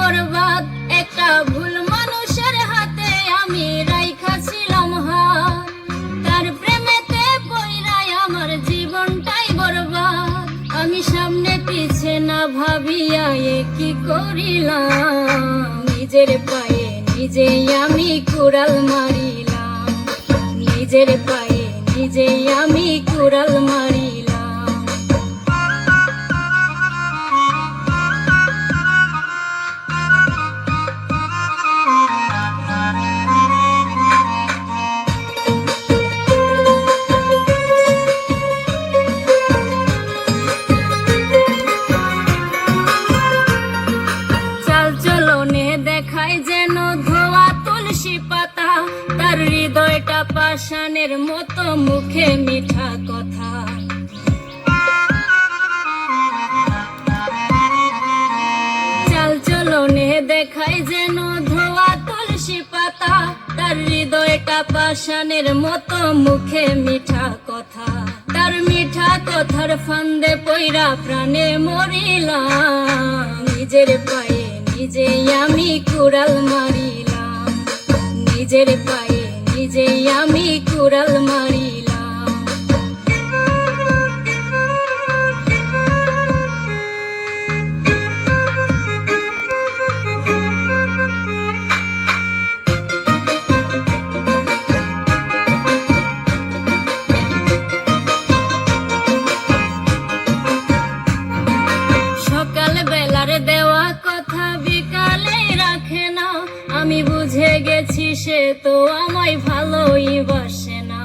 বরবাদ। একটা ভুল মানুষের হাতে আমি রাইখাছিলাম হাত, তার প্রেমেতে পইড়াই আমার জীবনটাই বরবাদ। আমি সামনে পিছে না ভাবিয়া কি করিলাম, নিজের পায়ে নিজেই আমি কুড়াল মারিলাম, নিজের পায়ে নিজেই আমি কুড়াল মারিলাম। দেখায় যেন ধোয়া তুলসী পাতা, তার হৃদয়টা পাষাণের মতো, মুখে মিঠা কথা। চাল চলনে দেখায় যেন ধোয়া তুলসী পাতা, তার হৃদয়টা পাষাণের মতো, মুখে মিঠা কথা। তার মিঠা কথার ফান্দে পইরা প্রাণে মরিলাম, নিজের পায়ে নিজেই আমি কুড়াল মারিলাম, নিজের পায়ে নিজেই আমি কুড়াল মারিলাম। সকাল বেলার দেওয়া কথা বিকালে রাখে না, আমি বুঝে গেছি সে তো আমায় ভালোই বাসে না।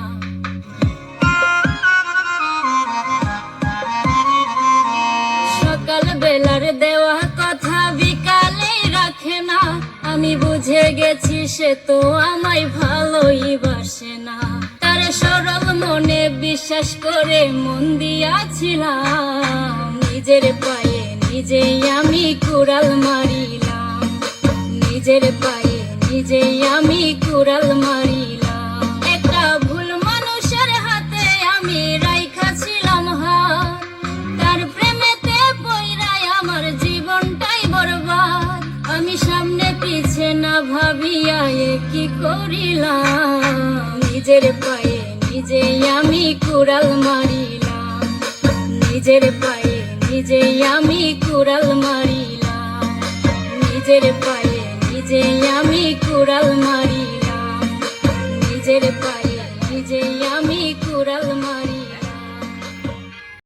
সকাল বেলার দেওয়া কথা বিকালে রাখে না, আমি বুঝে গেছি সে তো আমায় ভালোই বাসে না। তার সরল মনে বিশ্বাস করে মন দিয়াছিলাম, নিজের পায়ে নিজেই আমি কুড়াল মারিলাম, নিজের পায়ে নিজেই আমি কুড়াল মারিলাম। একটা ভুল মানুষের হাতে আমি রাইখাছিলাম হাত, তার প্রেমেতে পইড়াই আমার জীবনটাই বরবাদ। আমি সামনে পিছে না ভাবিয়া কি করিলাম, নিজের পায়ে নিজেই আমি কুড়াল মারিলাম, নিজের পায়ে নিজেই আমি কুড়াল মারিলাম, নিজের পায়ে নিজেই আমি কুড়াল মারিলাম, নিজের পায়ে।